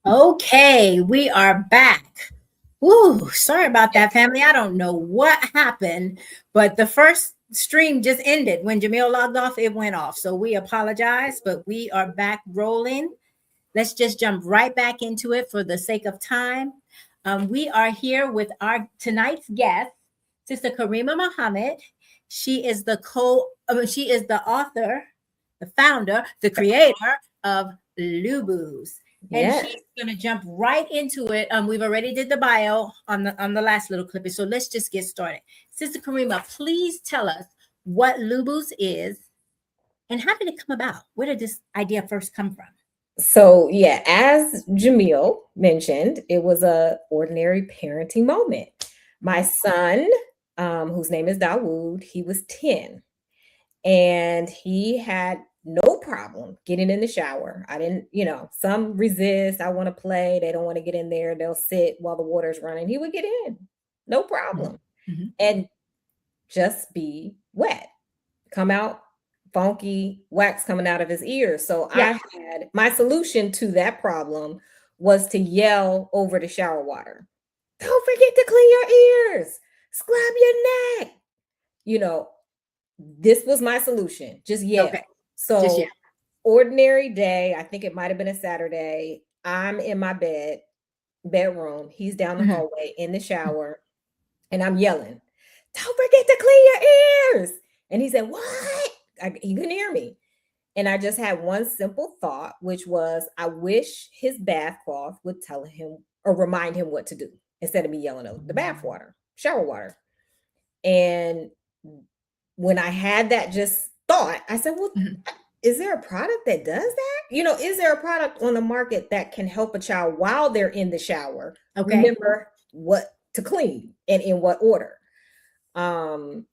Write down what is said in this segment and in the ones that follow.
Okay, we are back. Woo, sorry about that, family. I don't know what happened, but the first stream just ended. When Jamil logged off, it went off. So we apologize, but we are back rolling. Let's just jump right back into it for the sake of time. We are here with our tonight's guest, Sister Karima Muhammad. She is the author, the founder, the creator of Looboos. And Yes. she's gonna jump right into it. We've already did the bio on the last little clip, so let's just get started. Sister Karima, please tell us what Looboos is and how did it come about? Where did this idea first come from? So yeah, as Jamil mentioned, it was a ordinary parenting moment. My son, whose name is Dawood, he was 10 and he had no problem getting in the shower. I didn't, some resist. I want to play. They don't want to get in there. They'll sit while the water's running. He would get in, no problem. Mm-hmm. And just be wet, come out funky, wax coming out of his ears. So Yeah. I had my solution to that problem was to yell over the shower water. Don't forget to clean your ears. Scrub your neck. This was my solution. Just yell. Okay. So Just yell. ordinary day, I think it might have been a Saturday. I'm in my bedroom. He's down the hallway in the shower, and I'm yelling, don't forget to clean your ears. And he said, what? He couldn't hear me. And I just had one simple thought, which was, I wish his bath cloth would tell him or remind him what to do instead of me yelling over the bath water, shower water. And when I had that just thought, I said, well, is there a product that does that? Is there a product on the market that can help a child while they're in the shower remember what to clean and in what order? And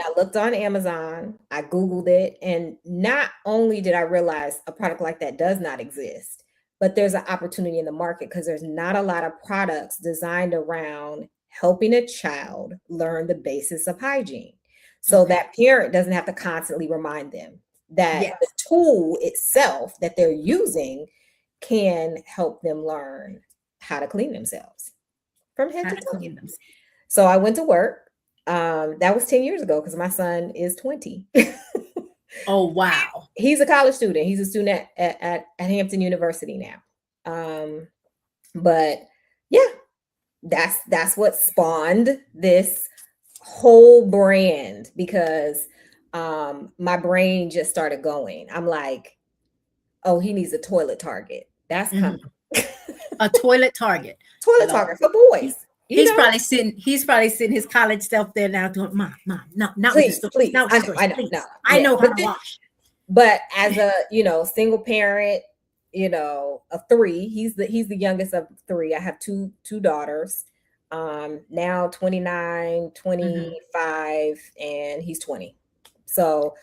I looked on Amazon, I Googled it, and not only did I realize a product like that does not exist, but there's an opportunity in the market because there's not a lot of products designed around helping a child learn the basics of hygiene. So that parent doesn't have to constantly remind them that the tool itself that they're using can help them learn how to clean themselves from head to toe. So I went to work. That was 10 years ago because my son is 20. Oh, wow. He's a college student. He's a student at Hampton University now. But yeah, that's what spawned this whole brand because my brain just started going. I'm like, oh, he needs a toilet target. That's coming. A toilet target. Toilet target for boys. He's probably sitting his college self there now doing, Mom, no, not please, with the please. No, I know how to wash. But as a single parent, of 3, he's the youngest of 3. I have two daughters. Now 29, 25, and he's 20. So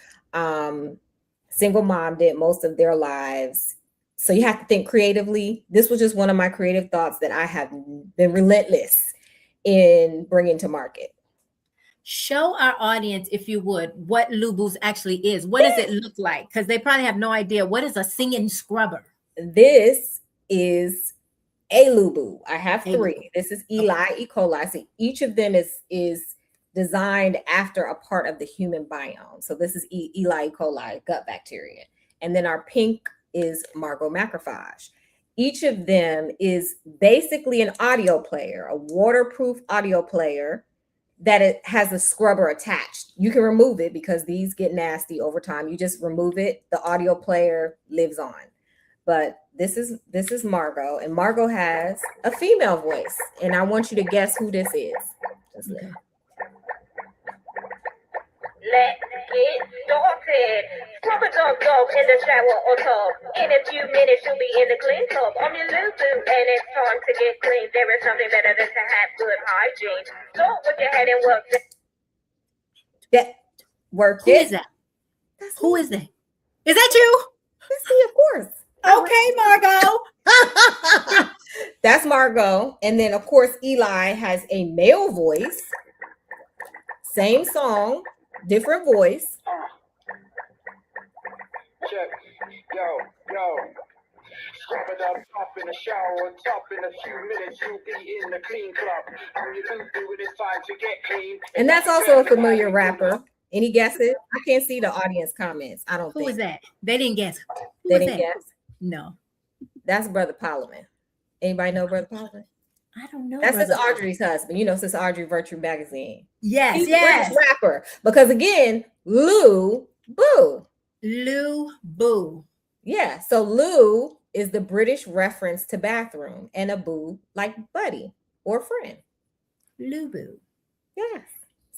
single mom did most of their lives. So you have to think creatively. This was just one of my creative thoughts that I have been relentless in bringing to market. Show our audience, if you would, what Looboos actually is. What does it look like? Because they probably have no idea. What is a singing scrubber? This is a Looboo. I have 3. This is Eli, E. coli. So each of them is designed after a part of the human biome. So this is Eli, E. coli, gut bacteria. And then our pink is Margot macrophage. Each of them is basically an audio player, a waterproof audio player that it has a scrubber attached. You can remove it because these get nasty over time. You just remove it. The audio player lives on. But this is Margot, and Margot has a female voice, and I want you to guess who this is. Just Let's get started. Scrub a dog in the shower or tub. In a few minutes, you'll be in the clean tub. I'm your Looboo, and it's time to get clean. There is nothing better than to have good hygiene. Start with your head and work. Who is that? Who is that? Is that you? That's me, of course. Okay, Margot. That's Margot. And then, of course, Eli has a male voice. Same song, different voice. Check. Yo. Scrub it up, pop it in the shower or tub. In a few minutes, you'll be in the clean club. I'm your Looboo, and it's time to get clean. And that's also a familiar rapper. Any guesses? I can't see the audience comments. I don't Who think. was that? They didn't guess. Who They was didn't that? guess. No, That's Brother Parliament. Anybody know Brother Parliament? I don't know. That's Brother Sister Audrey's husband. You know, Sister Audrey Virtue Magazine. Yes, He's yes. a British rapper. Because again, Looboo. Looboo. Yeah. So Loo is the British reference to bathroom, and a boo like buddy or friend. Looboo. Yes.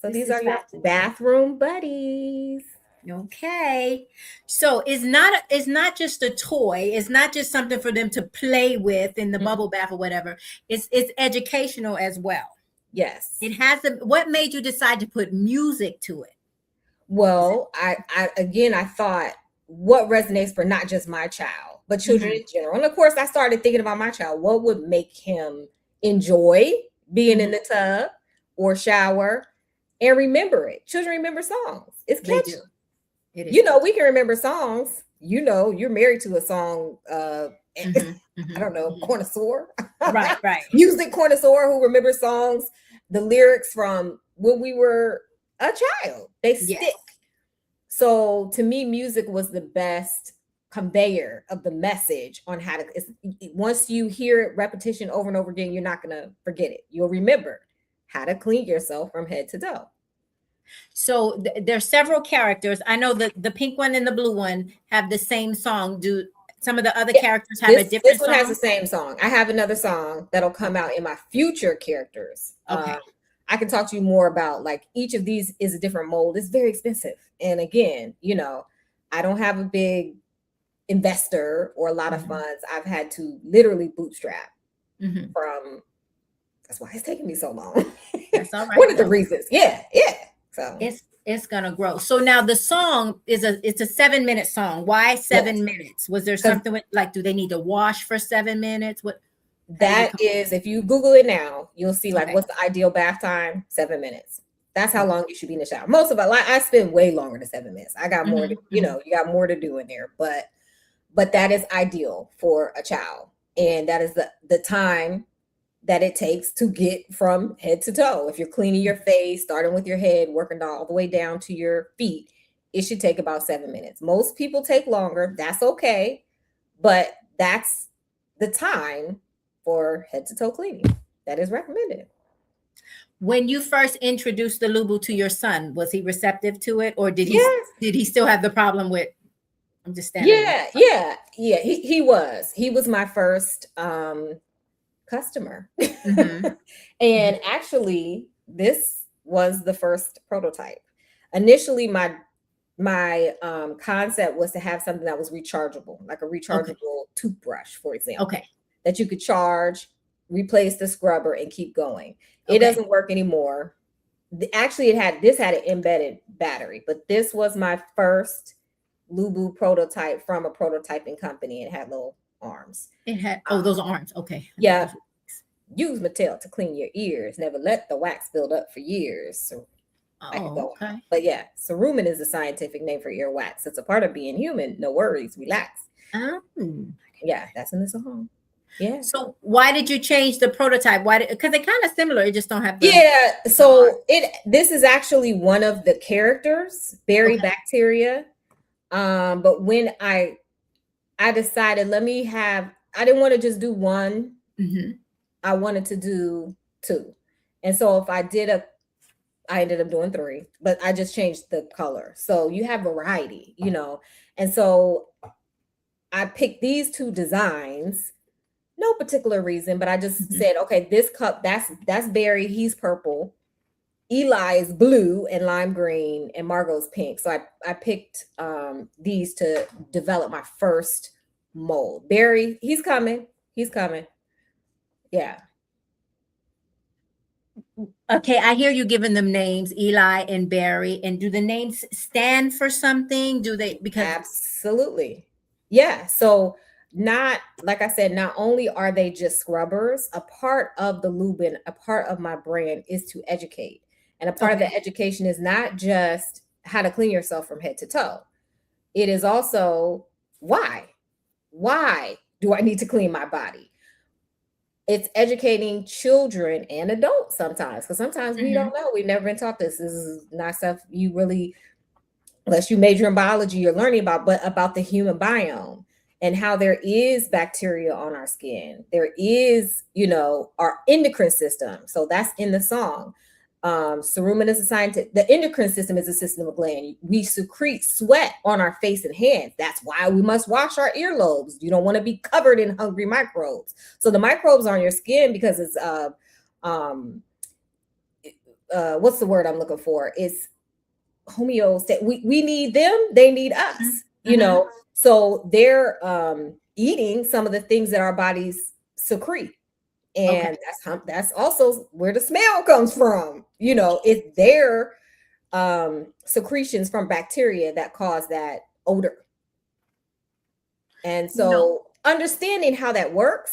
So This these is are your fascinating. bathroom buddies. Okay. So it's not just a toy. It's not just something for them to play with in the bubble bath or whatever. It's educational as well. Yes. It has what made you decide to put music to it? Well, I thought what resonates for not just my child, but children in general. And of course, I started thinking about my child. What would make him enjoy being in the tub or shower and remember it? Children remember songs. It's catchy. You know, we can remember songs. You know, you're married to a song. I don't know, connoisseur. Right. Music connoisseur who remembers songs, the lyrics from when we were a child. They stick. Yes. So to me, music was the best conveyor of the message on how to. Once you hear it repetition over and over again, you're not gonna forget it. You'll remember how to clean yourself from head to toe. So there's several characters. I know that the pink one and the blue one have the same song. Do some of the other characters have a different This one song? has the same song. I have another song that'll come out in my future characters. Okay. I can talk to you more about like each of these is a different mold. It's very expensive. And again, you know, I don't have a big investor or a lot of funds. I've had to literally bootstrap from. That's why it's taking me so long. That's all right. One of the reasons. Yeah. So it's gonna grow. So now the song it's a 7-minute song. Why 7 minutes? Was there something with, like, do they need to wash for 7 minutes? What that is, if you Google it now, you'll see like what's the ideal bath time? 7 minutes. That's how long you should be in the shower. Most of it, like I spend way longer than 7 minutes. I got more to, you know, you got more to do in there, but that is ideal for a child. And that is the time that it takes to get from head to toe. If you're cleaning your face, starting with your head, working all the way down to your feet, it should take about 7 minutes. Most people take longer. That's okay. But that's the time for head to toe cleaning that is recommended. When you first introduced the Looboo to your son, was he receptive to it, or did he still have the problem with? I'm just standing. Yeah. He was my first customer, and actually, this was the first prototype. Initially, my concept was to have something that was rechargeable, like a rechargeable toothbrush, for example. That you could charge, replace the scrubber, and keep going. It doesn't work anymore. Actually, this had an embedded battery, but this was my first Looboo prototype from a prototyping company. It had little arms. It had those arms. Okay. Yeah. Use Mattel to clean your ears. Never let the wax build up for years. So okay. But yeah, cerumen is a scientific name for earwax. It's a part of being human. No worries. Relax. Yeah, that's in the song. Yeah. So why did you change the prototype? Because they're kind of similar. It just don't have. So this is actually one of the characters, berry bacteria. But when I decided, I didn't want to just do one. I wanted to do 2. And so if I ended up doing 3, but I just changed the color. So you have variety, you know. And so I picked these 2 designs, no particular reason, but I just said, okay, this cup, that's berry, he's purple. Eli is blue and lime green, and Margot's pink. So I picked these to develop my first mold. Barry, he's coming. Yeah. Okay, I hear you giving them names, Eli and Barry. And do the names stand for something? Do they? Because absolutely. Yeah. So not, like I said, not only are they just scrubbers, a part of the Looboo, a part of my brand is to educate. And a part of the education is not just how to clean yourself from head to toe. It is also why do I need to clean my body? it's educating children and adults sometimes, because sometimes we Mhm. don't know. We've never been taught this. This is not stuff you really, unless you major in biology, you're learning about, but about the human biome and how there is bacteria on our skin. There is, our endocrine system. So that's in the song. Cerumen is a scientist. The endocrine system is a system of gland. We secrete sweat on our face and hands. That's why we must wash our earlobes. You don't want to be covered in hungry microbes. So the microbes are on your skin because it's what's the word I'm looking for? It's homeostasis. We need them, they need us, so they're eating some of the things that our bodies secrete. And that's also where the smell comes from. It's their secretions from bacteria that cause that odor. And so understanding how that works,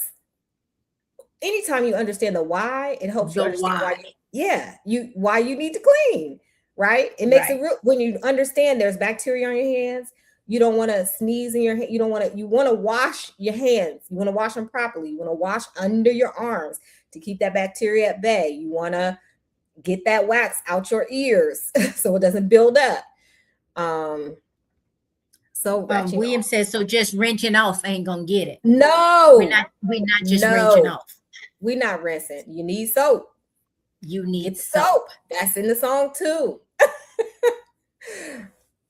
anytime you understand the why, it helps you understand why you need to clean, right? It makes it real when you understand there's bacteria on your hands. You don't want to sneeze in your hand. You want to wash your hands. You want to wash them properly. You want to wash under your arms to keep that bacteria at bay. You want to get that wax out your ears so it doesn't build up. William says, so just rinsing off ain't gonna get it. No, we're not just rinsing off. We're not rinsing. You need soap. You need soap. That's in the song too.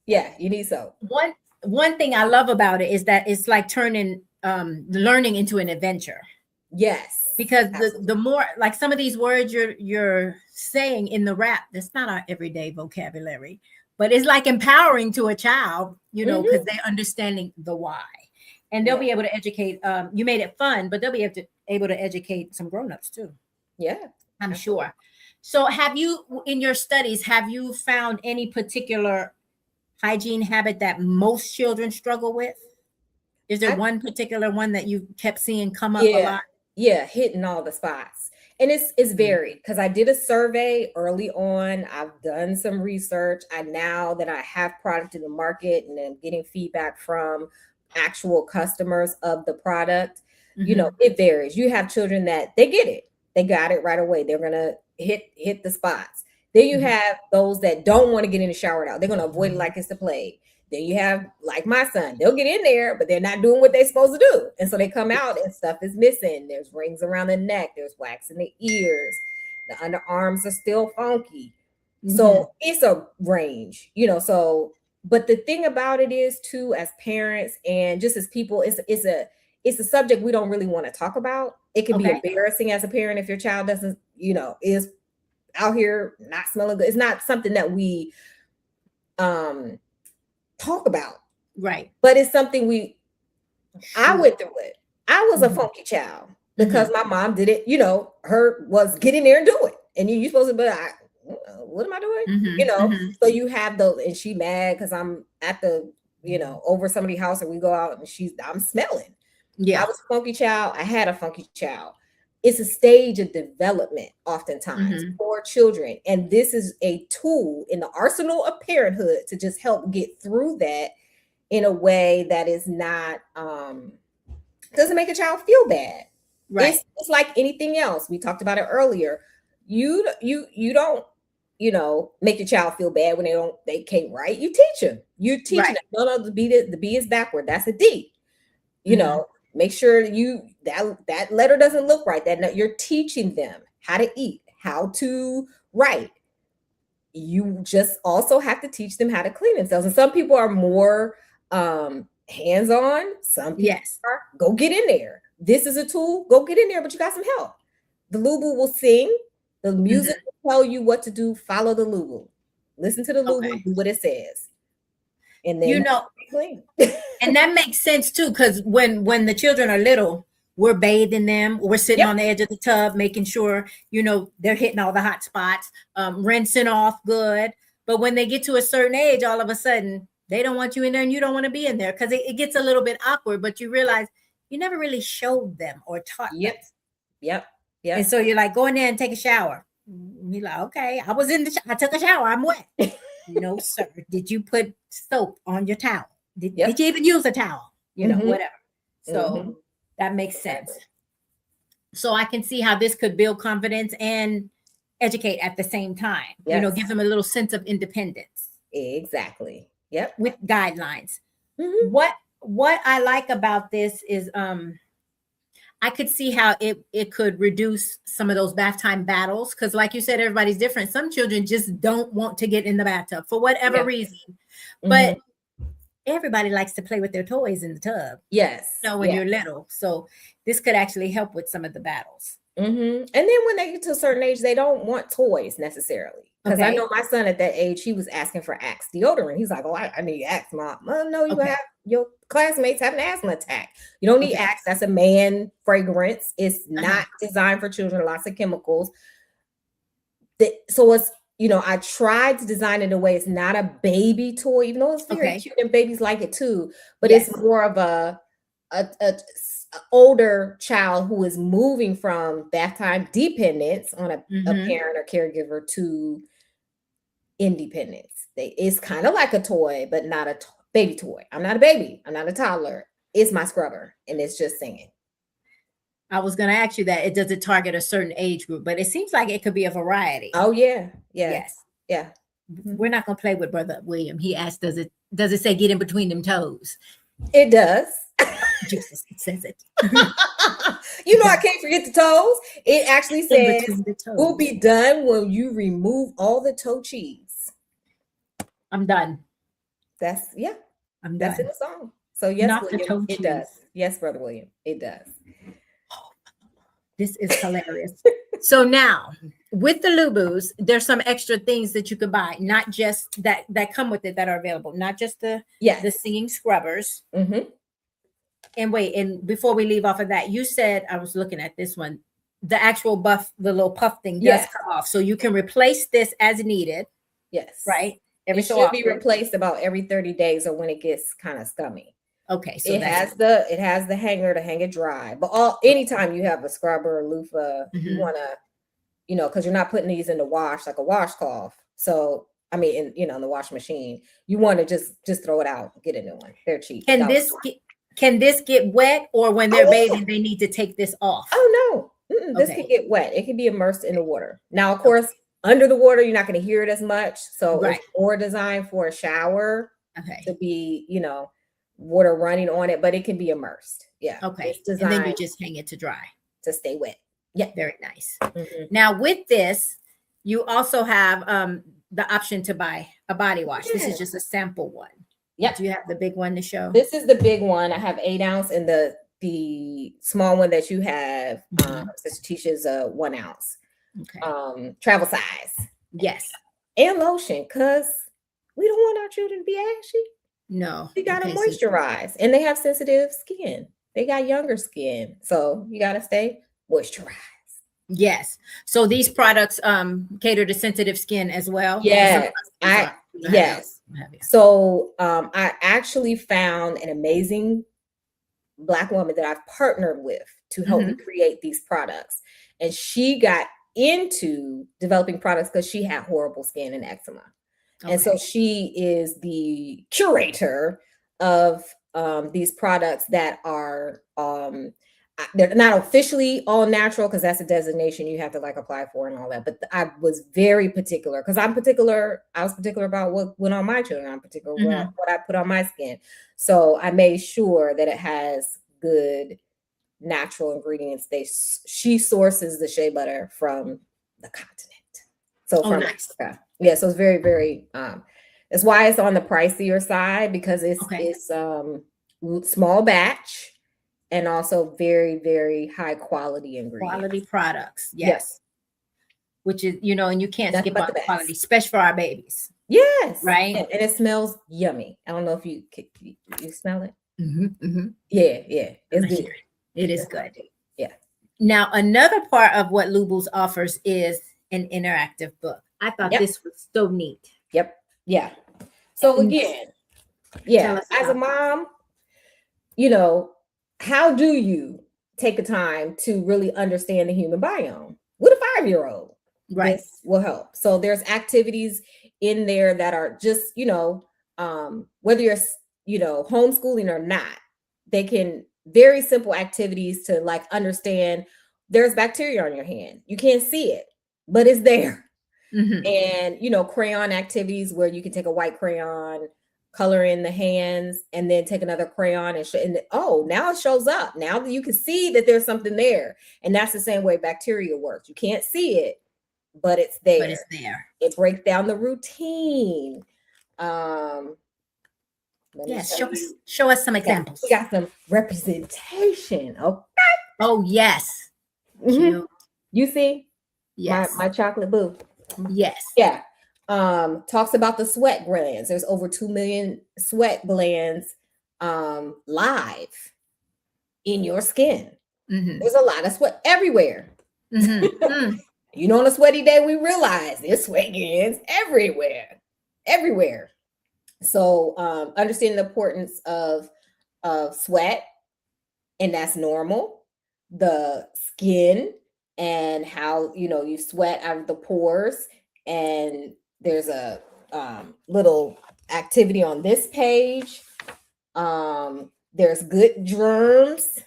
Yeah, you need soap. One thing I love about it is that it's like turning learning into an adventure. Yes. Because the more, like, some of these words you're saying in the rap, that's not our everyday vocabulary, but it's like empowering to a child, because they're understanding the why. And they'll be able to educate. You made it fun, but they'll be able to educate some grown-ups too. Yeah, I'm sure. So have you, in your studies, have you found any particular hygiene habit that most children struggle with? Is there one particular one that you kept seeing come up a lot? Yeah, hitting all the spots. And it's varied, because I did a survey early on. I've done some research. Now that I have product in the market and I'm getting feedback from actual customers of the product, it varies. You have children that they get it. They got it right away. They're going to hit the spots. Then you have those that don't want to get in the shower out. They're going to avoid it like it's the plague. Then you have, like my son, they'll get in there, but they're not doing what they're supposed to do. And so they come out and stuff is missing. There's rings around the neck. There's wax in the ears. The underarms are still funky. So it's a range, but the thing about it is too, as parents and just as people, it's a subject we don't really want to talk about. It can be embarrassing as a parent if your child doesn't, is out here not smelling good. It's not something that we talk about, right? But it's something I went through it. I was a funky child because my mom did it. Her was get in there and do it, and you're supposed to. But what am I doing? So you have those, and she mad because I'm at the over somebody's house, and we go out and I'm smelling. Yeah, I was a funky child. I had a funky child. It's a stage of development oftentimes for children. And this is a tool in the arsenal of parenthood to just help get through that in a way that is not, doesn't make a child feel bad. Right. It's like anything else. We talked about it earlier. You don't, make your child feel bad when they can't write. You teach them. You teach them. No, the B is backward. That's a D. Make sure that letter doesn't look right. That you're teaching them how to eat, how to write. You just also have to teach them how to clean themselves. And some people are more hands-on. Some people are, go get in there. This is a tool. Go get in there, but you got some help. The Looboo will sing. The music will tell you what to do. Follow the Looboo. Listen to the Looboo. Do what it says. And then clean. And that makes sense too, because when the children are little, we're bathing them, we're sitting on the edge of the tub, making sure they're hitting all the hot spots, rinsing off good. But when they get to a certain age, all of a sudden they don't want you in there, and you don't want to be in there because it gets a little bit awkward. But you realize you never really showed them or taught them. Yep. And so you're like, go in there and take a shower. You're like, okay, I took a shower, I'm wet. No, sir. Did you put soap on your towel? Did you even use a towel? Whatever. So that makes sense. So I can see how this could build confidence and educate at the same time. You know, Yes. give them a little sense of independence Exactly. Yep. with guidelines. Mhm. What I like about this is I could see how it could reduce some of those bath time battles, because like you said, everybody's different. Some children just don't want to get in the bathtub for whatever Yeah. reason, Mhm. but everybody likes to play with their toys in the tub, Yes. you know, when Yeah. you're little. So this could actually help with some of the battles. And then when they get to a certain age, they don't want toys necessarily. Because I Okay. know my son at that age, he was asking for Axe deodorant. He's like, "Oh, I need Axe, mom." Well, no, you Okay. have your classmates have an asthma attack. You don't need Okay. Axe. That's a man fragrance. It's Uh-huh. not designed for children. Lots of chemicals. So it's, you know, I tried to design it in a way it's not a baby toy, even though it's very Okay. cute and babies like it too. But Yes. it's more of a older child who is moving from bath time dependence on a Mhm. parent or caregiver to independence. It's kind of like a toy, but not a baby toy. I'm not a baby. I'm not a toddler. It's my scrubber, and it's just singing. I was going to ask you that. It does it target a certain age group, but it seems like it could be a variety. Oh yeah, yeah, Yes. yeah. We're not going to play with Brother William. He asked, does it say get in between them toes? It does. Jesus, it says it. You know, I can't forget the toes. It actually In says between the toes. will be done when you remove all the toe cheese. I'm done. That's I'm that's in done. the song. So yes, Not the William, toe it cheese. does. Yes, Brother William, it does. This is hilarious. So now with the Looboos, there's some extra things that you could buy, not just that come with it that are available, not just the singing scrubbers. Mm-hmm. And wait, and before we leave off of that, you said, I was looking at this one, the actual buff, the little puff thing does come off. So you can replace this as needed. Yes. Right? It should be replaced about every 30 days or when it gets kind of scummy. Okay. So it has the hanger to hang it dry. But anytime you have a scrubber or loofah, you want to, you know, because you're not putting these in the wash like a washcloth. So I mean, in the wash machine, you want to just throw it out, get a new one. They're cheap. Can this get wet, or when they're bathing, they need to take this off? Oh no, this can get wet. It can be immersed in the water. Now, of course, under the water, you're not going to hear it as much. So it's more designed for a shower to be, you know, water running on it, but it can be immersed. Yeah. Okay. And then you just hang it to dry to stay wet. Yeah. Very nice. Now with this, you also have the option to buy a body wash. This is just a sample one. Yeah. Do you have the big one to show? This is the big one. I have 8 ounce, and the small one that you have, Sister Tisha's 1 ounce. Okay. Travel size. Yes. And lotion, because we don't want our children to be ashy. No. We gotta moisturize. And they have sensitive skin. They got younger skin. So you gotta stay moisturized. Yes. So these products cater to sensitive skin as well. Yes. Yes. So I actually found an amazing Black woman that I've partnered with to help me create these products. And she got into developing products because she had horrible skin and eczema. Okay. And so she is the curator of these products that are they're not officially all natural, because that's a designation you have to like apply for and all that. But I was very particular because I was particular about what went on my children. I'm particular about what I put on my skin. So I made sure that it has good natural ingredients. She sources the shea butter from the continent. So from Africa. Yeah, so it's very, very that's why it's on the pricier side, because it's small batch. And also very, very high quality ingredients. Quality products. Yes. Which is, you know, and you can't skip on the quality, especially for our babies. Yes. Right. And it smells yummy. I don't know if you smell it. Mm-hmm. Yeah. It's good. It is good. Yeah. Now, another part of what Looboos offers is an interactive book. I thought this was so neat. Yep. Yeah. So again, as a mom, you know, how do you take a time to really understand the human biome? With a 5-year-old, this will help. So there's activities in there that are just, you know, whether you're, you know, homeschooling or not, they can very simple activities to like understand there's bacteria on your hand. You can't see it, but it's there. Mhm. And, you know, crayon activities where you can take a white crayon, color in the hands, and then take another crayon and now it shows up. Now that you can see that there's something there. And that's the same way bacteria works. You can't see it, but it's there. But it's there. It breaks down the routine. Let me Yes, show show us some we examples. got some representation. Okay. Oh, yes. Mhm. Cute. You see Yes. my chocolate boo. Yes. Yeah. Talks about the sweat glands. There's over 2 million sweat glands live in your skin. Mhm. There's a lot of sweat everywhere. Mhm. Mm. You know, on a sweaty day, we realize there's sweat glands everywhere. Everywhere. So understanding the importance of sweat, and that's normal. The skin and how, you know, you sweat out of the pores. And there's a little activity on this page. There's good germs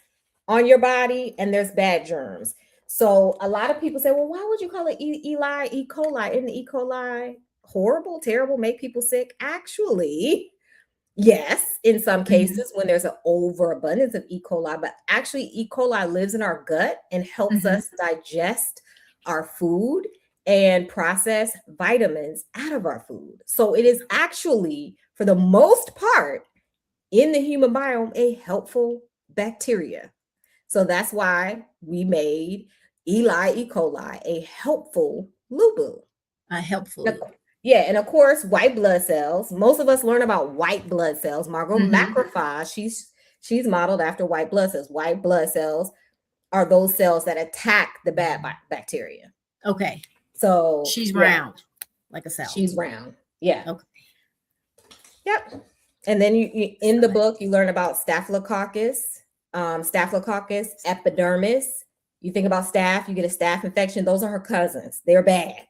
on your body and there's bad germs. So a lot of people say, well, why would you call it E. coli? Isn't E. coli horrible, terrible, make people sick? Actually, yes, in some cases when there's an overabundance of E. coli, but actually E. coli lives in our gut and helps us digest our food and process vitamins out of our food. So it is actually, for the most part, in the human biome, a helpful bacteria. So that's why we made E. coli a helpful Looboo. Helpful. Yeah, and of course, white blood cells. Most of us learn about white blood cells. Margot macrophage, she's modeled after white blood cells. White blood cells are those cells that attack the bad bacteria. Okay. So she's round, like a cell. She's round. Yeah. Okay. Yep. And then you in the book, you learn about staphylococcus, epidermis. You think about staph, you get a staph infection. Those are her cousins. They're bad.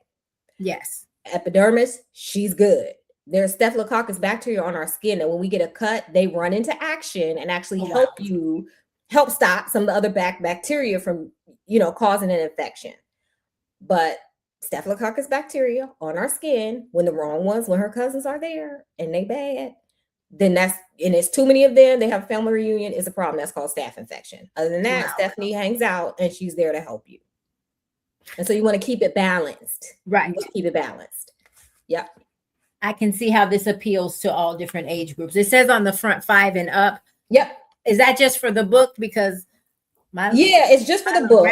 Yes. Epidermis, she's good. There's staphylococcus bacteria on our skin, and when we get a cut, they run into action and actually help stop some of the other bacteria from, you know, causing an infection. But staphylococcus bacteria on our skin, when the wrong ones, when her cousins are there and they bad, then it's too many of them, they have a family reunion, it's a problem. That's called staph infection. Other than that, Stephanie hangs out and she's there to help you. And so you want to keep it balanced. Right. Keep it balanced. Yep. I can see how this appeals to all different age groups. It says on the front 5 and up. Yep. Is that just for the book? Because it's just for the book.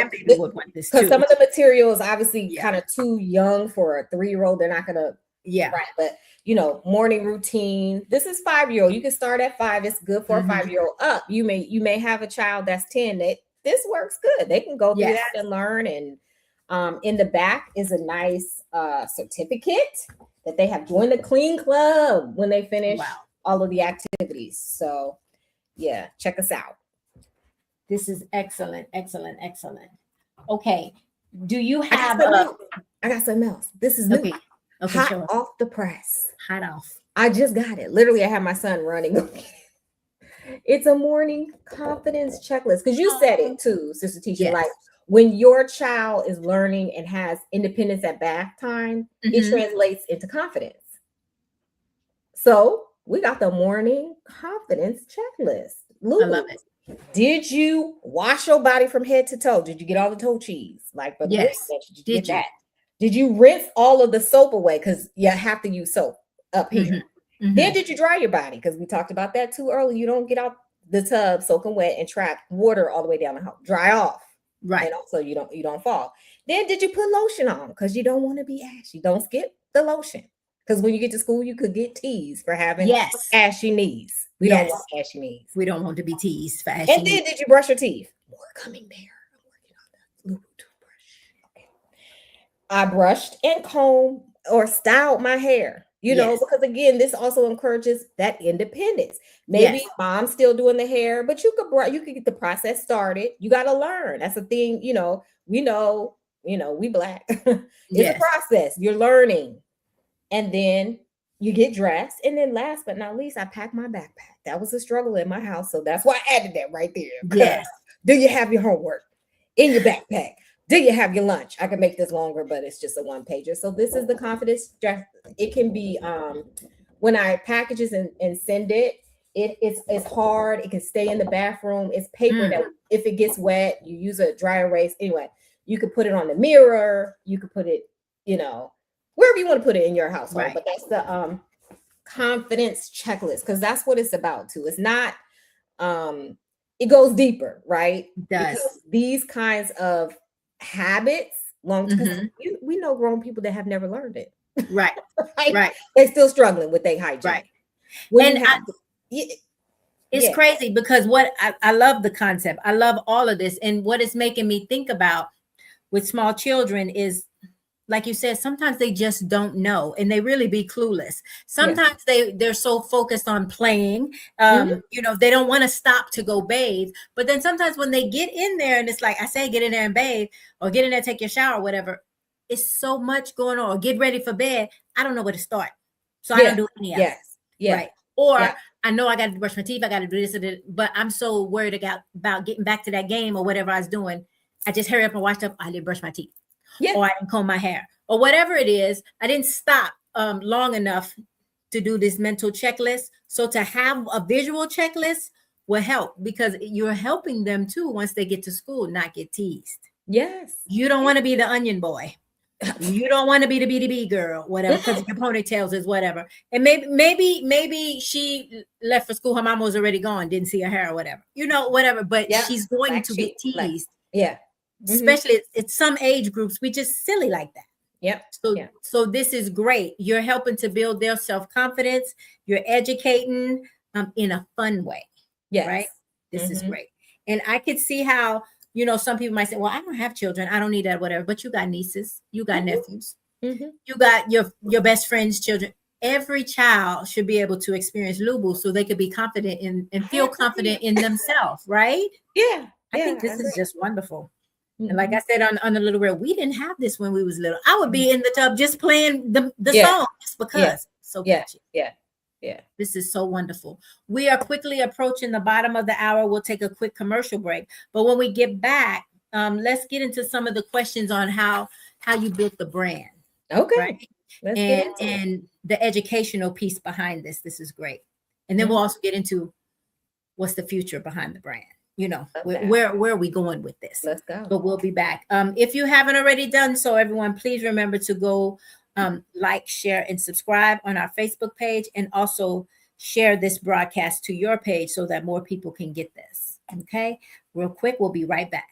Because some of the material is obviously kind of too young for a 3-year-old. They're not gonna right. But you know, morning routine. This is 5-year-old. You can start at 5. It's good for a 5-year-old up. You may have a child that's 10. This works good. They can go through that and learn. And in the back is a nice certificate that they have joined the Clean Club when they finish all of the activities. So yeah, check us out. This is excellent, excellent, excellent. Okay. Do you I have got something else. This is new. Okay, hot off the press. Hot off. I just got it. Literally, I have my son running. It's a morning confidence checklist. Because you said it too, Sister Teacher. Like when your child is learning and has independence at bath time, it translates into confidence. So we got the morning confidence checklist. Looboo. I love it. Did you wash your body from head to toe? Did you get all the toe cheese? Like, did you get that? Did you rinse all of the soap away? Because you have to use soap up here. Then did you dry your body? Because we talked about that too early. You don't get out the tub soaking wet and trap water all the way down the hole. Dry off. Right. And also you don't fall. Then did you put lotion on? Because you don't want to be ashy. Don't skip the lotion. Because when you get to school, you could get teased for having ashy knees. We don't want ashy knees. We don't want to be teased for ashy knees. And then did you brush your teeth? More coming there. I'm working on the Looboo toothbrush. Okay. I brushed and combed or styled my hair. You know, because again, this also encourages that independence. Maybe mom's still doing the hair, but you could get the process started. You got to learn. That's the thing. You know, we Black. It's a process. You're learning. And then you get dressed. And then last but not least, I packed my backpack. That was a struggle in my house. So that's why I added that right there. Yes. Do you have your homework? in your backpack. Do you have your lunch? I can make this longer, but it's just a one pager. So this is the confidence draft. It can be when I packages and send it, it's hard. It can stay in the bathroom. It's paper that if it gets wet, you use a dry erase. Anyway, you could put it on the mirror. You could put it, wherever you want to put it in your household. Right. But that's the confidence checklist, because that's what it's about too. It's not it goes deeper, right? It does. Because these kinds of habits, we know grown people that have never learned it. Right. Right. Right. They're still struggling with their hygiene. Right. When And it's crazy because what I love the concept. I love all of this. And what it's making me think about with small children is, like you said, sometimes they just don't know and they really be clueless. Sometimes they're so focused on playing, they don't want to stop to go bathe. But then sometimes when they get in there and it's like I say, get in there and bathe or get in there, take your shower, whatever, it's so much going on, or get ready for bed. I don't know where to start. So I don't do any of it. Yeah. Right. Or I know I got to brush my teeth. I got to do this, but I'm so worried about getting back to that game or whatever I was doing. I just hurry up and washed up. I didn't brush my teeth. Or I didn't comb my hair, or whatever it is. I didn't stop long enough to do this mental checklist. So to have a visual checklist will help, because you're helping them too once they get to school, not get teased. Yes. You don't want to be the onion boy. You don't want to be the BDB girl, whatever, because your ponytails is whatever. And maybe she left for school. Her mom was already gone, didn't see her hair or whatever, whatever. But she's going to get teased. Especially at some age groups, we just silly like that. So this is great. You're helping to build their self-confidence. You're educating in a fun way. Right. This is great. And I could see how, some people might say, well, I don't have children. I don't need that, whatever. But you got nieces, you got nephews, you got your best friend's children. Every child should be able to experience Looboo so they could be confident and feel confident in themselves. Right. Yeah. I think this is just wonderful. And like I said on the little reel, we didn't have this when we was little. I would be in the tub just playing the song just because. So catchy. Yeah. This is so wonderful. We are quickly approaching the bottom of the hour. We'll take a quick commercial break. But when we get back, let's get into some of the questions on how you built the brand. Okay. Right? And the educational piece behind this. This is great. And then we'll also get into what's the future behind the brand. Where are we going with this? Let's go. But we'll be back. If you haven't already done so, everyone, please remember to go like, share, and subscribe on our Facebook page, and also share this broadcast to your page so that more people can get this. Okay, real quick, we'll be right back.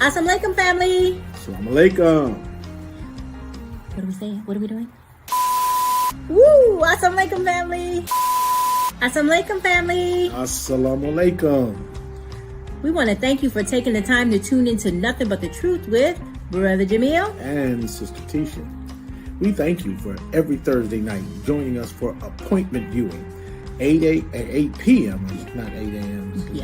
Assalamualaikum, family. Assalamualaikum. What are we saying? What are we doing? Woo! Assalamualaikum, family. Assalamualaikum, family. Assalamualaikum. We want to thank you for taking the time to tune into Nothing But the Truth with Brother Jamil and Sister Tisha. We thank you for every Thursday night joining us for appointment viewing. 8 p.m. Not 8 a.m. Yeah,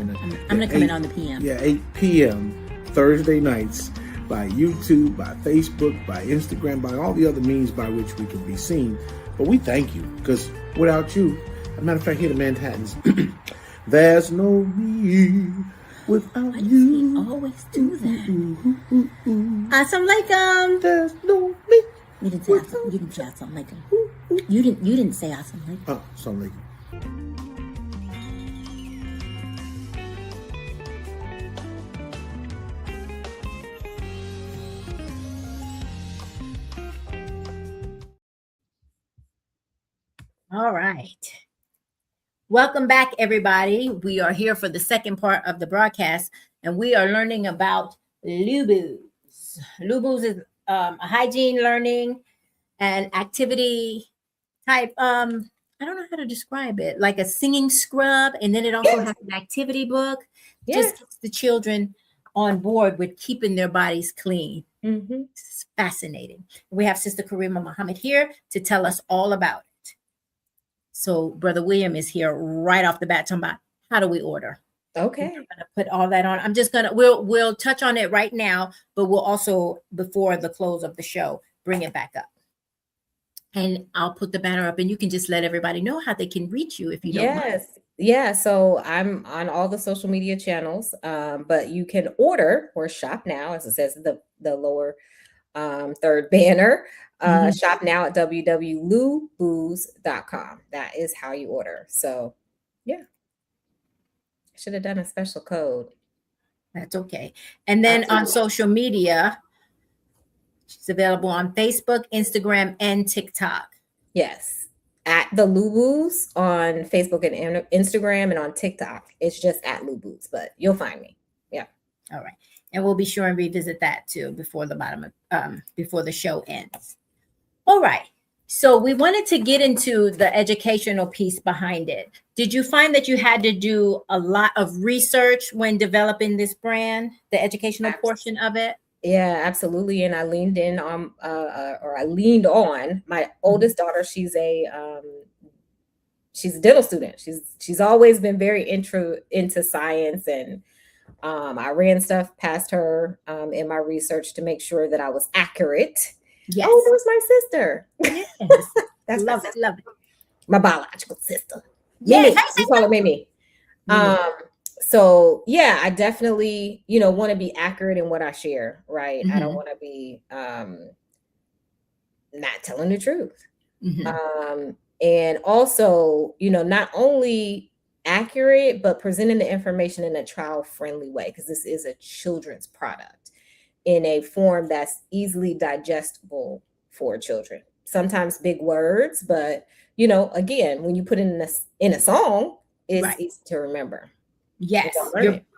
I'm going to come in on the p.m. Yeah, 8 p.m. Thursday nights by YouTube, by Facebook, by Instagram, by all the other means by which we can be seen. But we thank you, because without you, as a matter of fact, here the Manhattans, there's no me without you. We always do that. Assalamualaikum. There's no me. You didn't say assalamualaikum. You didn't say assalamualaikum. Oh, assalamualaikum. All right. Welcome back, everybody. We are here for the second part of the broadcast, and we are learning about Looboos. Looboos is a hygiene learning and activity type I don't know how to describe it, like a singing scrub, and then it also Yes. has an activity book. Yes. Just gets the children on board with keeping their bodies clean. Mm-hmm. It's fascinating. We have Sister Karima Muhammad here to tell us all about it. So Brother William is here right off the bat talking about how do we order. Okay. I'm gonna put all that on. I'm just gonna we'll touch on it right now, but we'll also before the close of the show bring it back up. And I'll put the banner up, and you can just let everybody know how they can reach you if you don't mind. Yes. Yeah. So I'm on all the social media channels, but you can order or shop now, as it says in the lower third banner. Shop now at www.looboos.com. That is how you order. So, yeah. I should have done a special code. That's okay. And then on social media, she's available on Facebook, Instagram, and TikTok. Yes. At the Looboos on Facebook and Instagram, and on TikTok. It's just at Looboos, but you'll find me. Yeah. All right. And we'll be sure and revisit that too before before the show ends. All right. So we wanted to get into the educational piece behind it. Did you find that you had to do a lot of research when developing this brand, the educational portion of it? Yeah, absolutely. And I leaned in on, I leaned on my oldest daughter. She's a dental student. She's always been very into science, and I ran stuff past her in my research to make sure that I was accurate. Yes. Oh, there's my sister. Yes. That's love it. Love it. My biological sister. Yes. Mimi. We call her Mimi. So yeah, I definitely, want to be accurate in what I share, right? I don't want to be not telling the truth. And also, not only accurate, but presenting the information in a child-friendly way, because this is a children's product in a form that's easily digestible for children. Sometimes big words, but again, when you put it in a song, it's easy to remember. Yes,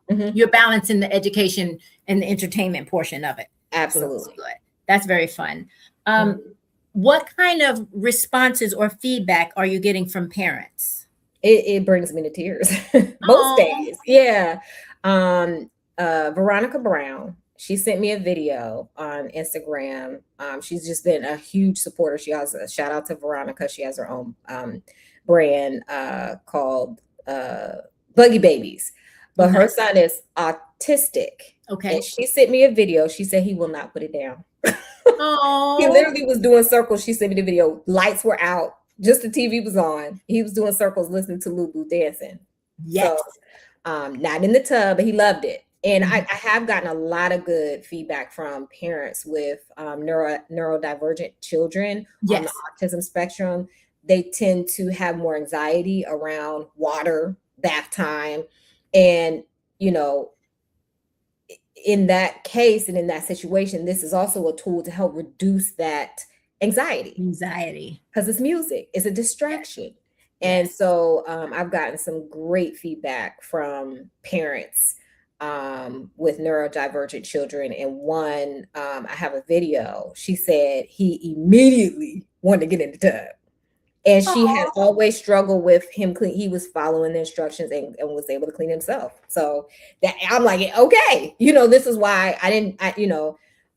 you're balancing the education and the entertainment portion of it. Absolutely. So that's good. That's very fun. What kind of responses or feedback are you getting from parents? It brings me to tears most days. Yeah. Veronica Brown, she sent me a video on Instagram. She's just been a huge supporter. She has a shout out to Veronica. She has her own brand called Buggy Babies, but her son is autistic. Okay. And she sent me a video. She said he will not put it down. Oh. He literally was doing circles. She sent me the video. Lights were out. Just the TV was on. He was doing circles, listening to Looboo dancing. Yes. So, not in the tub, but he loved it. And I have gotten a lot of good feedback from parents with neurodivergent children on the autism spectrum. They tend to have more anxiety around water, bath time. And, in that case and in that situation, this is also a tool to help reduce that anxiety. Because it's music. It's a distraction. And so I've gotten some great feedback from parents with neurodivergent children. And one, I have a video. She said he immediately wanted to get in the tub. And she had always struggled with him. He was following the instructions and was able to clean himself. So that I'm like, okay, this is why I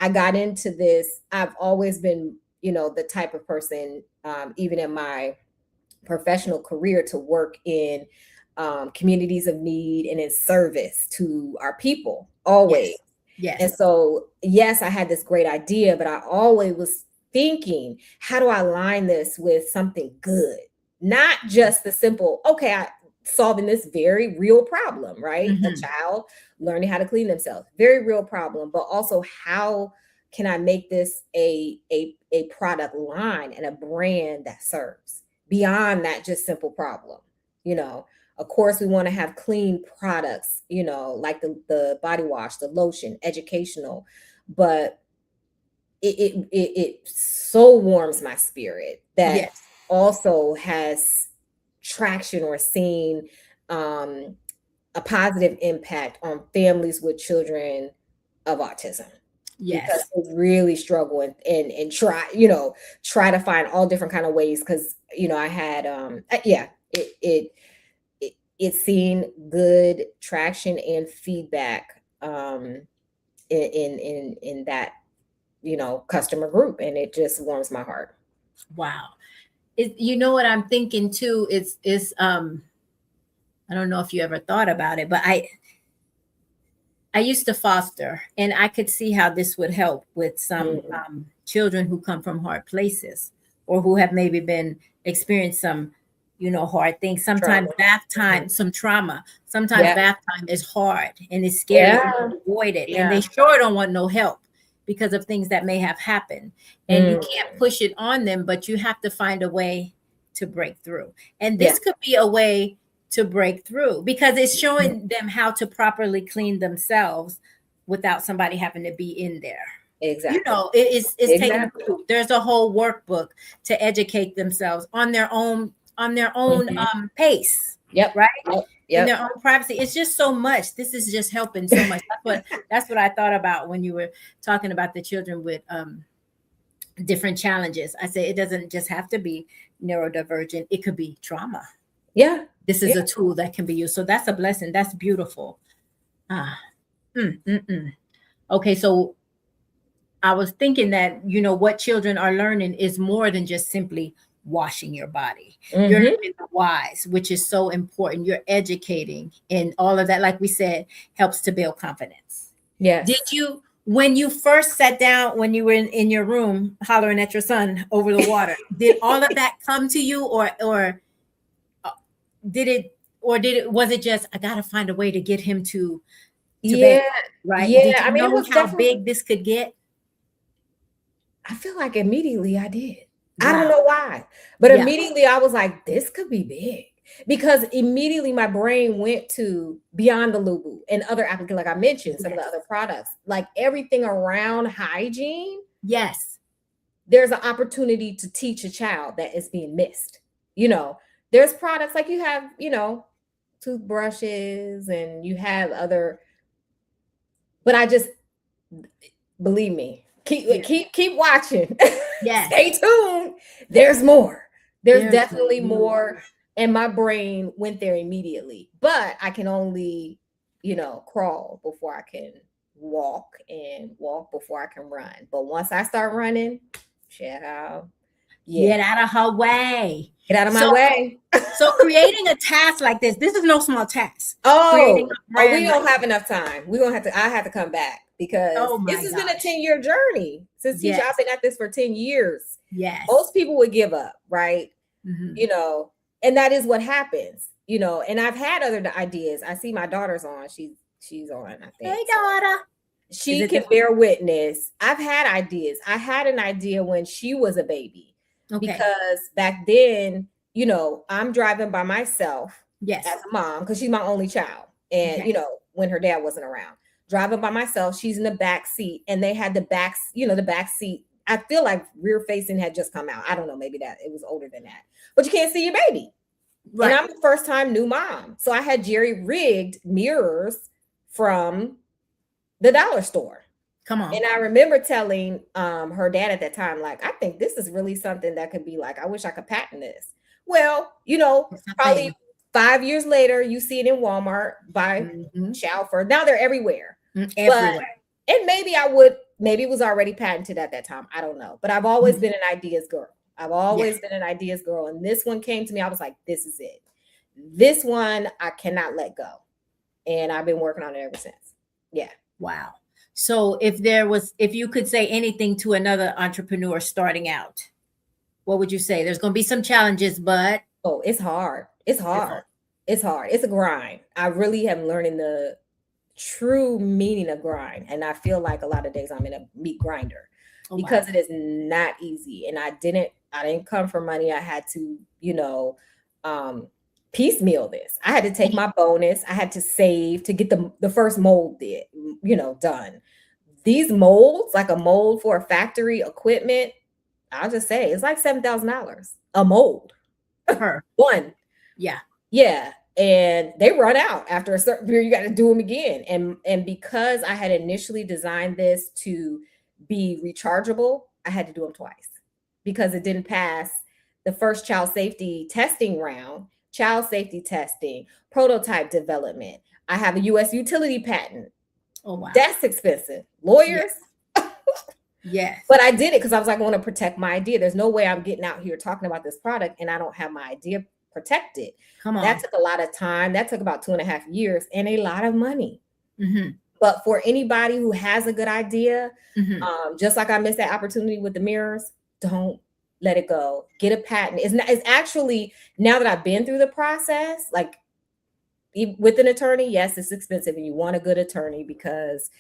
got into this. I've always been, the type of person, even in my professional career, to work in communities of need and in service to our people, always. Yes. And so, yes, I had this great idea, but I always was thinking, how do I align this with something good? Not just the simple, solving this very real problem, right? A child learning how to clean themselves, very real problem, but also how can I make this a product line and a brand that serves beyond that just simple problem? Of course, we want to have clean products, like the body wash, the lotion, educational, but it so warms my spirit that also has traction or seen a positive impact on families with children of autism. because Yes. they really struggle and try, try to find all different kind of ways. Cause I had, it's seen good traction and feedback, in that, customer group. And it just warms my heart. Wow. You know what I'm thinking too? Is I don't know if you ever thought about it, but I used to foster, and I could see how this would help with some children who come from hard places, or who have maybe been experienced some, hard things. Sometimes Trauma. bath time, some trauma. Sometimes Yeah. bath time is hard and it's scary Yeah. and they avoid it, Yeah. and they sure don't want no help because of things that may have happened. And you can't push it on them, but you have to find a way to break through. And this could be a way to break through, because it's showing them how to properly clean themselves without somebody having to be in there. Exactly. It's taking them Exactly. through. There's a whole workbook to educate themselves on their own pace. Yep. Right. Yep. In their own privacy. It's just so much. This is just helping so much. That's what I thought about when you were talking about the children with different challenges. I say it doesn't just have to be neurodivergent. It could be trauma. Yeah. This is a tool that can be used. So that's a blessing. That's beautiful. Okay, so I was thinking that, what children are learning is more than just simply washing your body. You're learning the whys, which is so important. You're educating, and all of that, like we said, helps to build confidence. Yes. Did you, when you first sat down, when you were in your room hollering at your son over the water, did all of that come to you, or was it just, I gotta find a way to get him to bed, right? Yeah. Did you know it was how big this could get? I feel like immediately I did. Wow. I don't know why, but immediately I was like, this could be big, because immediately my brain went to beyond the Looboo and other applications. Like I mentioned, some of the other products, like everything around hygiene. Yes. There's an opportunity to teach a child that is being missed. There's products like you have, toothbrushes, and you have other, but I just, believe me, keep watching. Yes. Stay tuned. There's more. There's definitely more. more. And my brain went there immediately, but I can only, crawl before I can walk, and walk before I can run. But once I start running, child, get out of her way. Get out of my way. So creating a task like this is no small task. We don't have enough time. I have to come back, because this has been a 10-year journey since teacher. I've been at this for 10 years. Yes. Most people would give up, right? And that is what happens, and I've had other ideas. I see my daughter's on. She's on, I think. Hey, daughter. She can bear witness. I've had ideas. I had an idea when she was a baby. Okay. Because back then, I'm driving by myself as a mom, because she's my only child. And, when her dad wasn't around, driving by myself, she's in the back seat, and they had the back seat. I feel like rear facing had just come out. I don't know, maybe that it was older than that, but you can't see your baby. Right. And I'm the first time new mom. So I had jerry rigged mirrors from the dollar store. Come on. And I remember telling her dad at that time, like, I think this is really something that could be like, I wish I could patent this. Well, probably 5 years later, you see it in Walmart by Shalford. Now they're everywhere. Everywhere. And maybe it was already patented at that time. I don't know. But I've always been an ideas girl. And this one came to me. I was like, this is it. This one, I cannot let go. And I've been working on it ever since. Yeah. Wow. So if you could say anything to another entrepreneur starting out, what would you say? There's going to be some challenges, but. Oh, it's hard. It's hard. It's a grind. I really am learning the true meaning of grind. And I feel like a lot of days I'm in a meat grinder because it is not easy. And I didn't come for money. I had to, piecemeal this. I had to take my bonus. I had to save to get the first mold done. These molds, like a mold for a factory equipment, I'll just say it's like $7,000 a mold. Per one. Yeah. Yeah. and they run out after a certain period. You got to do them again. And because I had initially designed this to be rechargeable, I had to do them twice because it didn't pass the first child safety testing round, child safety testing, prototype development. I have a U.S. utility patent. Oh, wow. That's expensive. Lawyers. Yes. But I did it because I was like, I want to protect my idea. There's no way I'm getting out here talking about this product and I don't have my idea protected. Come on. That took a lot of time. That took about 2.5 years and a lot of money. Mm-hmm. But for anybody who has a good idea, Mm-hmm. just like I missed that opportunity with the mirrors, don't let it go. Get a patent. It's actually, now that I've been through the process, like with an attorney, yes, it's expensive and you want a good attorney because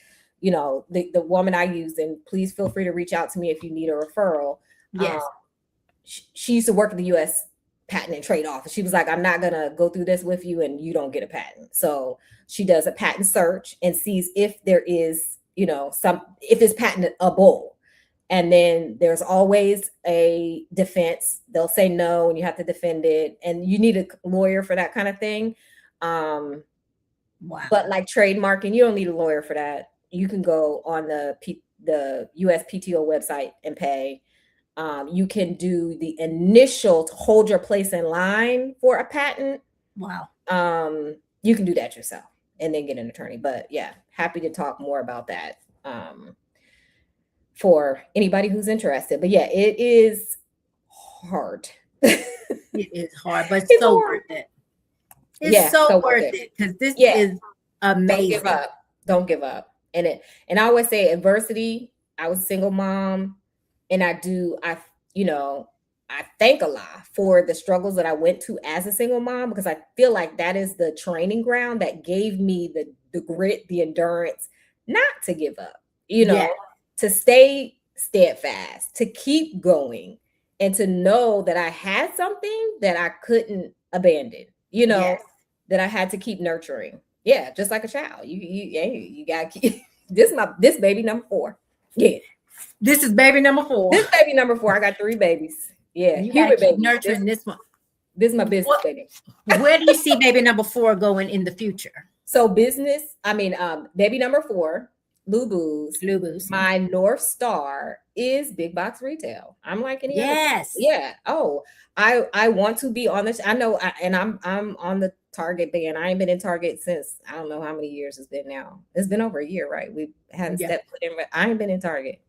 you know, the woman I used, and please feel free to reach out to me if you need a referral. Yes. She used to work at the U.S. Patent and Trade Office. She was like, I'm not going to go through this with you and you don't get a patent. So she does a patent search and sees if there is, you know, if it's patentable. And then there's always a defense. They'll say no and you have to defend it. And you need a lawyer for that kind of thing. Wow. But like trademarking, you don't need a lawyer for that. You can go on the USPTO website and pay. You can do the initial to hold your place in line for a patent. Wow. You can do that yourself and then get an attorney. But yeah, happy to talk more about that for anybody who's interested. But yeah, it is hard. It is hard, but it's so worth it. It's so worth it because this is amazing. Don't give up. And I always say adversity. I was a single mom and I thank Allah for the struggles that I went to as a single mom, because I feel like that is the training ground that gave me the grit, the endurance, not to give up, to stay steadfast, to keep going, and to know that I had something that I couldn't abandon, that I had to keep nurturing. Yeah, just like a child. You gotta keep this baby number 4. Yeah. This is baby number 4. This baby number 4. I got 3 babies. Yeah. You gotta keep nurturing this one. This is my business baby. Where do you see baby number 4 going in the future? So baby number 4, Looboos. My North Star is big box retail. I'm like any other. Yeah. Oh, I want to be on this. I know, and I'm on the Target band. I ain't been in Target since I don't know how many years it's been now. It's been over a year, right? We hadn't stepped foot in. I ain't been in Target.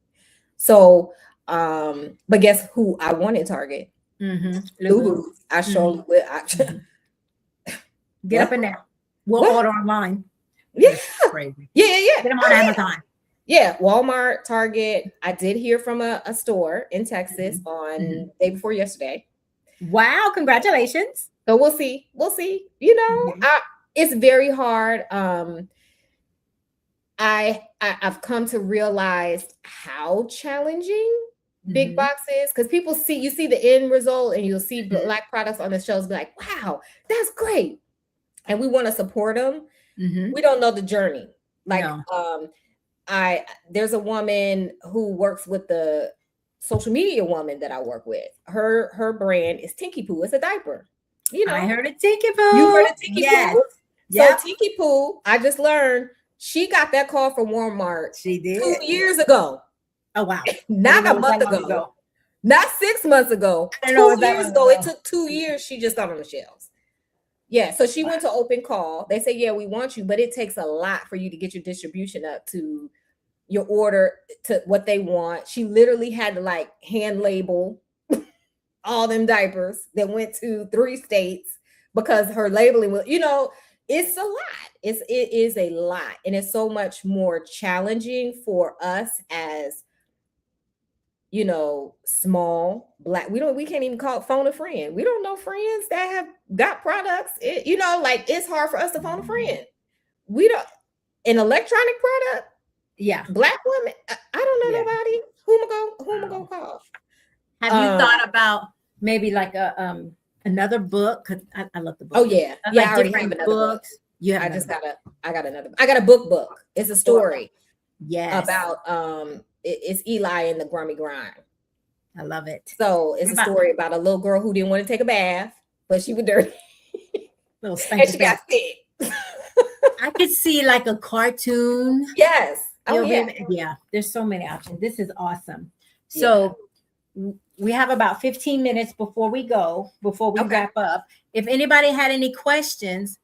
So, but guess who I want in Target? Looboo. I surely will. Get up in there. We'll order online. Yeah. Crazy. Yeah. Get them on Amazon. Yeah, Walmart, Target. I did hear from a store in Texas on day before yesterday. Wow, congratulations. So we'll see. It's very hard. I've come to realize how challenging big box is, because people you see the end result and you'll see Black products on the shelves, be like, wow, that's great. And we want to support them. We don't know the journey. There's a woman who works with the social media woman that I work with. Her brand is Tinky Poo. It's a diaper. I heard of Tinky Poo. You heard of Tinky Poo? Yep. So Tinky Poo, I just learned she got that call from Walmart. She did 2 years ago. Oh wow! Not a month ago. Not 6 months ago. 2 years ago. It took 2 years. She just got on the shelves. Yeah, so she went to open call. They say, yeah, we want you, but it takes a lot for you to get your distribution up to your order to what they want. She literally had to hand label all them diapers that went to 3 states because her labeling was, it's a lot. It is a lot. And it's so much more challenging for us as, small Black. We can't even call it phone a friend. We don't know friends that have got products. It's hard for us to phone a friend. We don't, an electronic product. Yeah. Black women. I don't know nobody. Who am I gonna call? Have you thought about maybe another book? Cause I love the book. Oh yeah. I already have another books. Book. Yeah. I got a book. It's a story. Yes. About it's Eli and the Grummy Grind. I love it. So it's a story about a little girl who didn't want to take a bath, but she was dirty. Little And stanky she got stanky. sick. I could see like a cartoon. Yes. Oh, yeah. Yeah. There's so many options. This is awesome. So we have about 15 minutes before we wrap up. If anybody had any questions,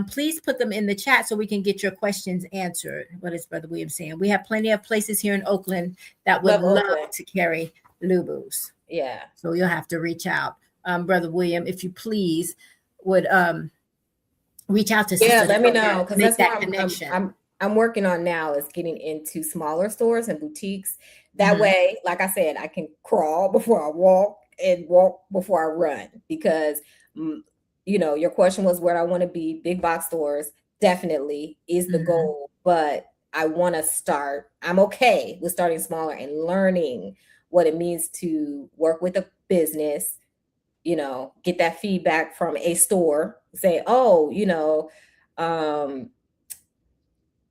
please put them in the chat so we can get your questions answered. What is Brother William saying? We have plenty of places here in Oakland that would love to carry Looboos. Yeah. So you'll have to reach out. Brother William, if you please would reach out to Sister. Let me know, because that's that what connection. I'm working on now, is getting into smaller stores and boutiques. That way, like I said, I can crawl before I walk and walk before I run, because your question was where I want to be. Big box stores definitely is the goal, but I want to start. I'm okay with starting smaller and learning what it means to work with a business, get that feedback from a store, say,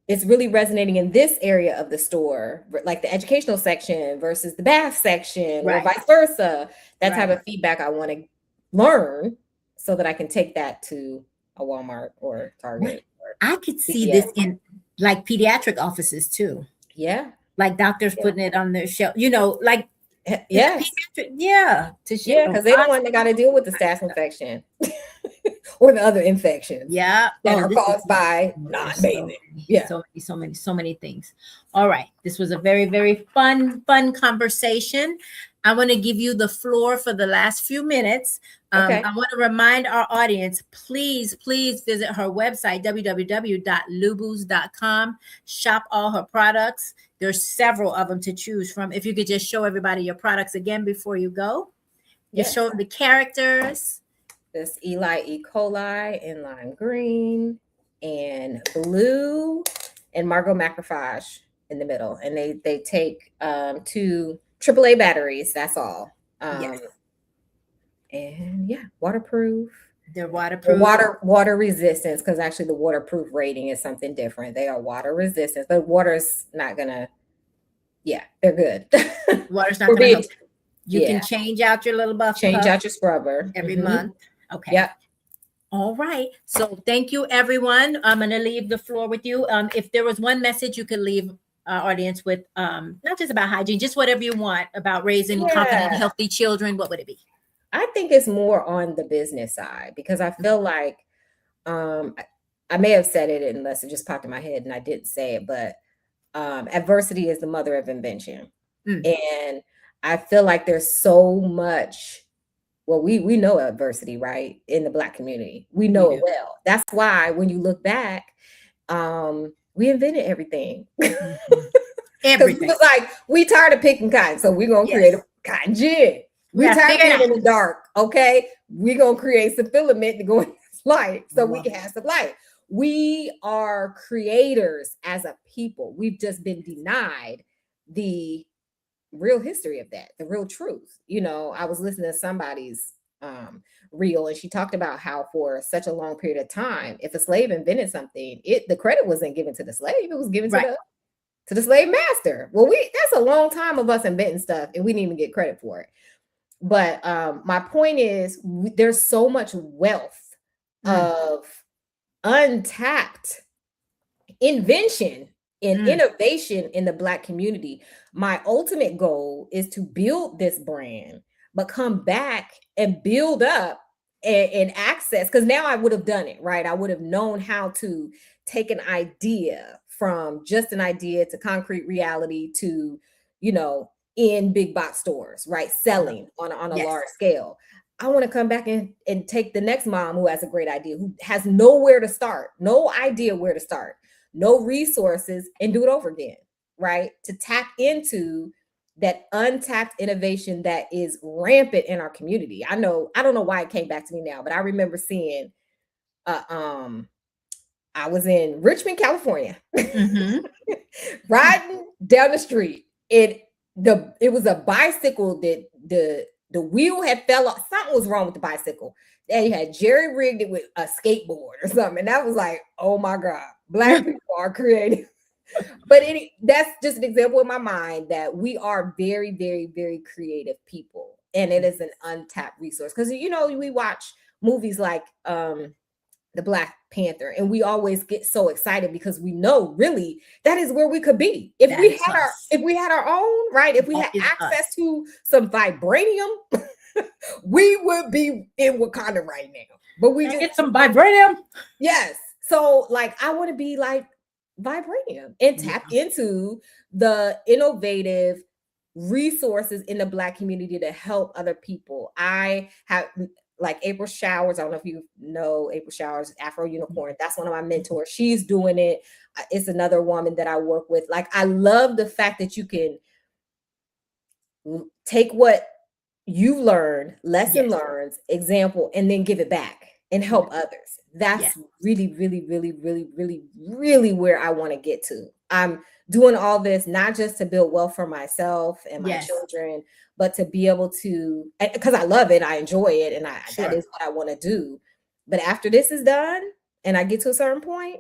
it's really resonating in this area of the store, like the educational section versus the bath section, or vice versa. That type of feedback I want to learn so that I can take that to a Walmart or Target. I could see this in like pediatric offices too. Yeah. Like doctors putting it on their shelf, like yes. Because they're the one that got to deal with the staph infection or the other infections that are caused by non-bathing. So many things. All right, this was a very, very fun conversation. I want to give you the floor for the last few minutes. I want to remind our audience, please visit her website, www.looboos.com. Shop all her products. There's several of them to choose from. If you could just show everybody your products again before you go. Just show them the characters. This Eli E. coli in lime green and blue, and Margot macrophage in the middle. And they take 2 AAA batteries. That's all. And waterproof. They're waterproof. Water resistance, because actually the waterproof rating is something different. They are water resistant, but water's not gonna. They're good. Water's not gonna help. You can change out your little buff. Change out your scrubber every month. Okay. Yep. All right. So thank you, everyone. I'm gonna leave the floor with you. If there was one message you could leave our audience with, not just about hygiene, just whatever you want about raising confident, healthy children, what would it be? I think it's more on the business side, because I feel like I may have said it unless it just popped in my head and I didn't say it, but adversity is the mother of invention. And I feel like there's so much, we know adversity, right? In the Black community, we know it well. That's why when you look back, we invented everything. Everything. It was like, we tired of picking cotton, so we're going to create a cotton gin. We're tired of being in the dark, okay? We're going to create some filament to go in this light so we can have some light. We are creators as a people. We've just been denied the real history of that, the real truth. I was listening to somebody's reel, and she talked about how for such a long period of time, if a slave invented something, the credit wasn't given to the slave, it was given to the slave master. Well, that's a long time of us inventing stuff, and we didn't even get credit for it. But my point is, there's so much wealth of untapped invention and innovation in the Black community. My ultimate goal is to build this brand, but come back and build up and access, because now I would have done it, right? I would have known how to take an idea from just an idea to concrete reality to, in big box stores, right? Selling on a large scale. I want to come back and take the next mom who has a great idea, who has nowhere to start, no idea where to start, no resources, and do it over again, right? To tap into that untapped innovation that is rampant in our community. I don't know why it came back to me now, but I remember seeing, I was in Richmond, California, riding down the street. It was a bicycle that the wheel had fell off. Something was wrong with the bicycle. And you had jerry rigged it with a skateboard or something. And that was like, oh my God, Black people are creative. But that's just an example in my mind that we are very, very, very creative people. And it is an untapped resource. Because, we watch movies like The the Black Panther, and we always get so excited because we know really that is where we could be if we had our own, right? If we had access to some vibranium, we would be in Wakanda right now. But we just get some vibranium. Yes. So like I want to be like vibranium and tap into the innovative resources in the Black community to help other people. I have like April Showers. I don't know if you know April Showers, Afro Unicorn. That's one of my mentors. She's doing it. It's another woman that I work with. Like, I love the fact that you can take what you've learned, lesson learned, example, and then give it back and help others. That's really, really, really, really, really, really where I want to get to. I'm doing all this not just to build wealth for myself and my children, but to be able to, because I love it, I enjoy it, and that is what I want to do. But after this is done and I get to a certain point,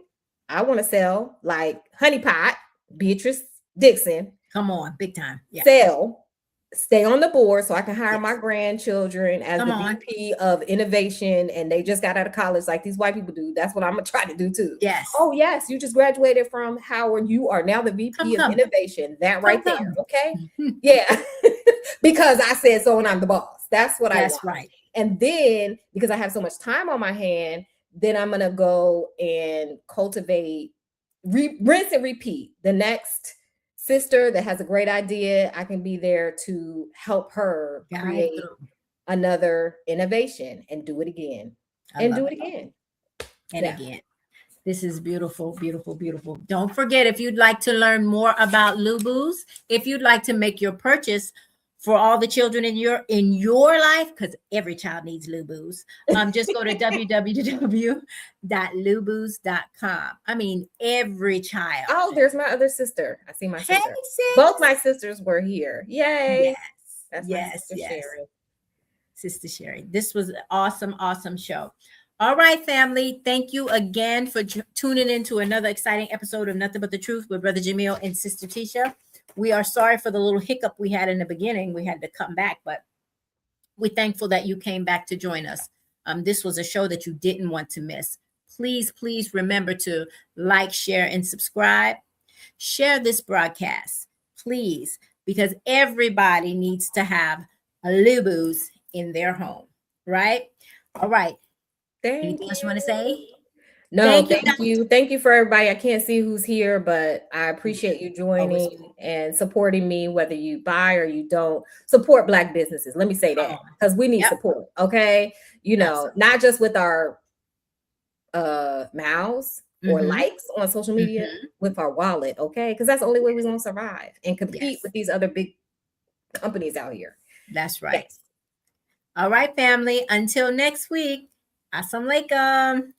I want to sell like Honey Pot, Beatrice Dixon. Come on, big time. Yeah. Sell, stay on the board so I can hire my grandchildren as the VP of innovation, and they just got out of college like these white people do. That's what I'm gonna try to do too. Yes. Oh yes, you just graduated from Howard. You are now the VP of innovation. That right there. Okay. Yeah. Because I said so and I'm the boss. That's what I want. Right. And then because I have so much time on my hand, then I'm gonna go and cultivate, rinse and repeat. The next sister that has a great idea, I can be there to help her create another innovation and do it again and do it again and again. This is beautiful, beautiful, beautiful. Don't forget, if you'd like to learn more about Looboos, if you'd like to make your purchase for all the children in your life, because every child needs Looboos, just go to www.looboos.com. I mean, every child. Oh, there's my other sister. I see my sister. Both my sisters were here. Yay. Yes. Sister Sherry. This was an awesome, awesome show. All right, family. Thank you again for tuning in to another exciting episode of Nothing But the Truth with Brother Jamil and Sister Tisha. We are sorry for the little hiccup we had in the beginning. We had to come back, but we're thankful that you came back to join us. This was a show that you didn't want to miss. Please, please remember to like, share, and subscribe. Share this broadcast, please, because everybody needs to have a Looboos in their home, right? All right. Anything else you want to say? No, thank you. Thank you for everybody. I can't see who's here, but I appreciate you joining and supporting me, whether you buy or you don't. Support Black businesses. Let me say that, because we need support. Okay. You know, not just with our mouths or likes on social media, with our wallet. Okay. Because that's the only way we're going to survive and compete with these other big companies out here. That's right. Yes. All right, family. Until next week. Assalamualaikum.